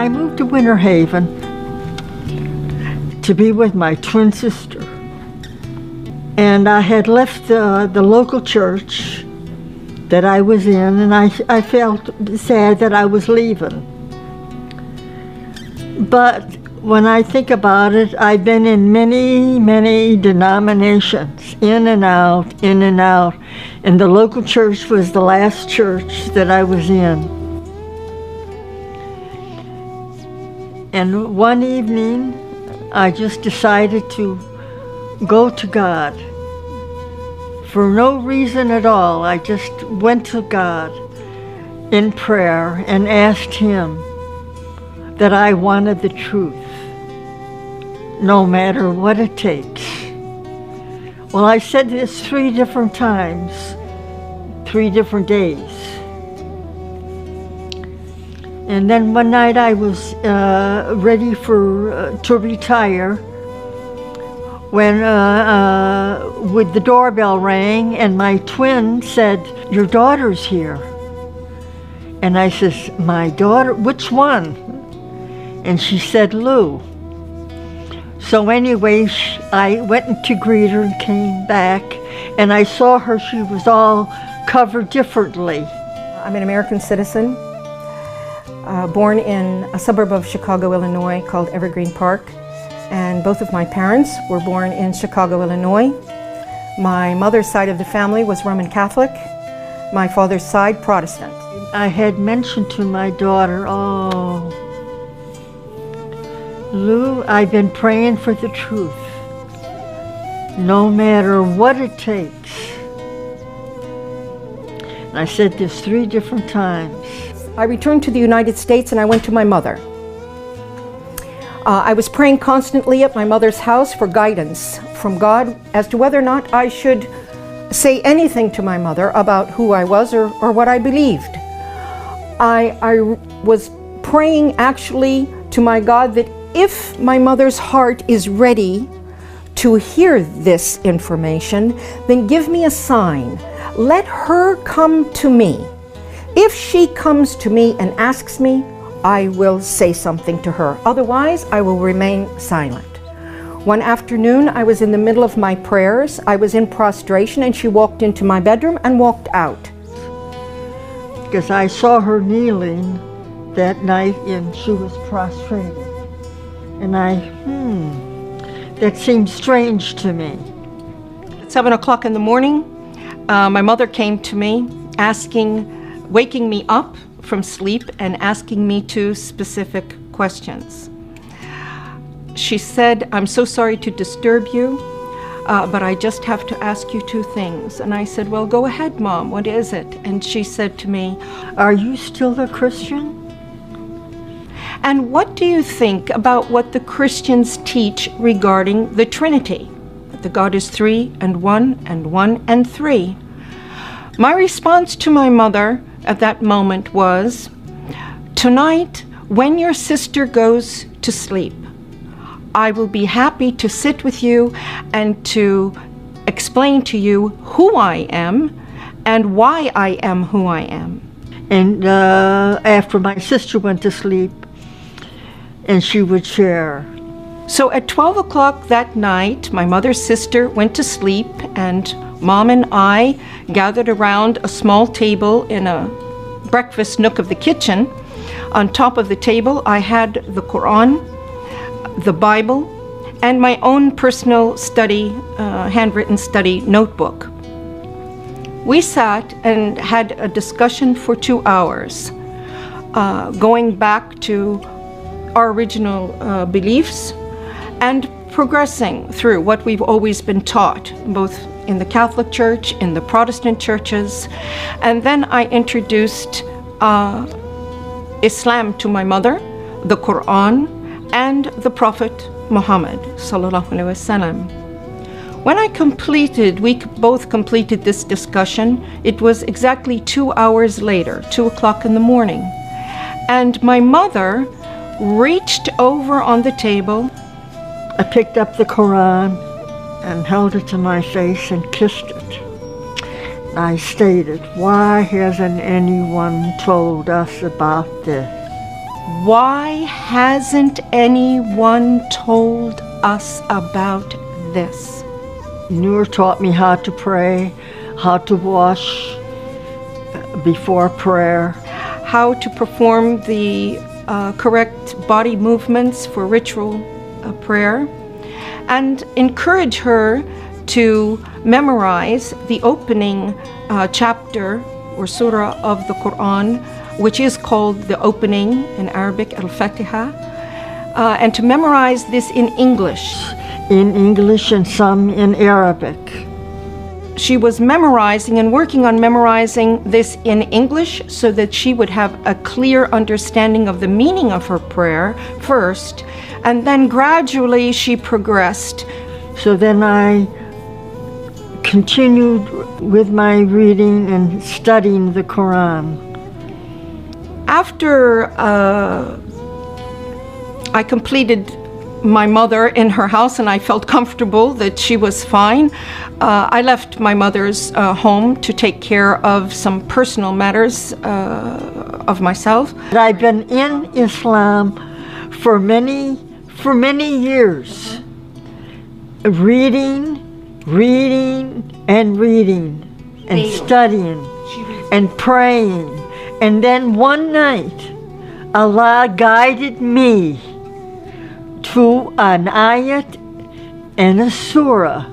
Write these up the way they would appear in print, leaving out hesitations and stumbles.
I moved to Winter Haven to be with my twin sister, and I had left the local church that I was in, and I felt sad that I was leaving. But when I think about it, I've been in many denominations, in and out, and the local church was the last church that I was in. And one evening, I just decided to go to God. For no reason at all, I just went to God in prayer and asked Him that I wanted the truth, no matter what it takes. Well, I said this 3 different times, 3 different days. And then one night I was ready to retire when with the doorbell rang and my twin said, "Your daughter's here." And I says, "My daughter? Which one?" And she said, "Lou." So anyway, I went to greet her and came back, and I saw her, she was all covered differently. I'm an American citizen, born in a suburb of Chicago, Illinois called Evergreen Park. And both of my parents were born in Chicago, Illinois. My mother's side of the family was Roman Catholic, my father's side Protestant. I had mentioned to my daughter, "Oh, Lou, I've been praying for the truth, no matter what it takes." And I said this 3 different times. I returned to the United States and I went to my mother. I was praying constantly at my mother's house for guidance from God as to whether or not I should say anything to my mother about who I was or what I believed. I was praying actually to my God that if my mother's heart is ready to hear this information, then give me a sign. Let her come to me. If she comes to me and asks me, I will say something to her. Otherwise, I will remain silent. One afternoon, I was in the middle of my prayers. I was in prostration, and she walked into my bedroom and walked out. Because I saw her kneeling that night, and she was prostrated. And that seemed strange to me. At 7 o'clock in the morning, my mother came to me waking me up from sleep and asking me 2 specific questions. She said, "I'm so sorry to disturb you, but I just have to ask you 2 things. And I said, "Well, go ahead, Mom, what is it?" And she said to me, "Are you still a Christian? And what do you think about what the Christians teach regarding the Trinity? That the God is 3 and 1 and 1 and 3. My response to my mother at that moment was, "Tonight, when your sister goes to sleep, I will be happy to sit with you and to explain to you who I am and why I am who I am." And after my sister went to sleep, and she would share. So at 12 o'clock that night, my mother's sister went to sleep, and Mom and I gathered around a small table in a breakfast nook of the kitchen. On top of the table, I had the Quran, the Bible, and my own personal study, handwritten study notebook. We sat and had a discussion for 2 hours, going back to our original beliefs and progressing through what we've always been taught, both in the Catholic Church, in the Protestant churches. And then I introduced Islam to my mother, the Quran, and the Prophet Muhammad sallallahu alaihi wasallam. When we both completed this discussion, it was exactly 2 hours later, 2 o'clock in the morning. And my mother reached over on the table. I picked up the Quran and held it to my face and kissed it. I stated, "Why hasn't anyone told us about this?" Why hasn't anyone told us about this? Noor taught me how to pray, how to wash before prayer, how to perform the correct body movements for ritual prayer, and encourage her to memorize the opening chapter or surah of the Quran, which is called the opening in Arabic, Al-Fatiha, and to memorize this in English. In English and some in Arabic. She was memorizing and working on memorizing this in English so that she would have a clear understanding of the meaning of her prayer first, and then gradually she progressed. So then I continued with my reading and studying the Quran. After I completed my mother in her house and I felt comfortable that she was fine, I left my mother's home to take care of some personal matters of myself. I've been in Islam for many years, reading and studying and praying. And then one night, Allah guided me to an ayat and a surah,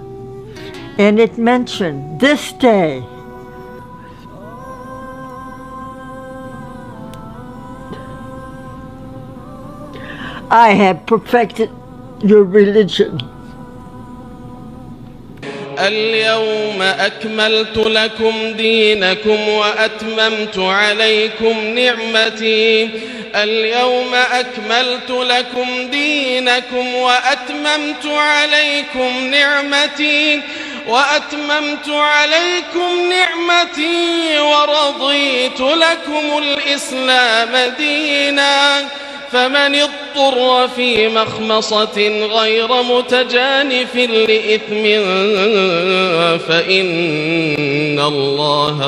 and it mentioned this day. I have perfected your religion. اليوم أكملت لكم دينكم وأتممت عليكم نعمتي. اليوم أكملت لكم دينكم وأتممت عليكم نعمتي ورضيت لكم الإسلام دينا. فمن اضطر في مخمصة غير متجانف لإثم فإن الله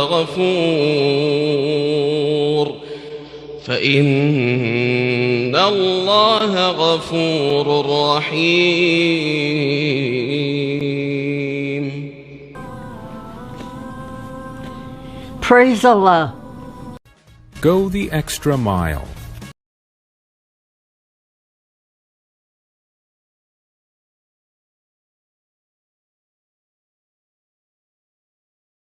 غفور رحيم. Praise Allah. Go the extra mile.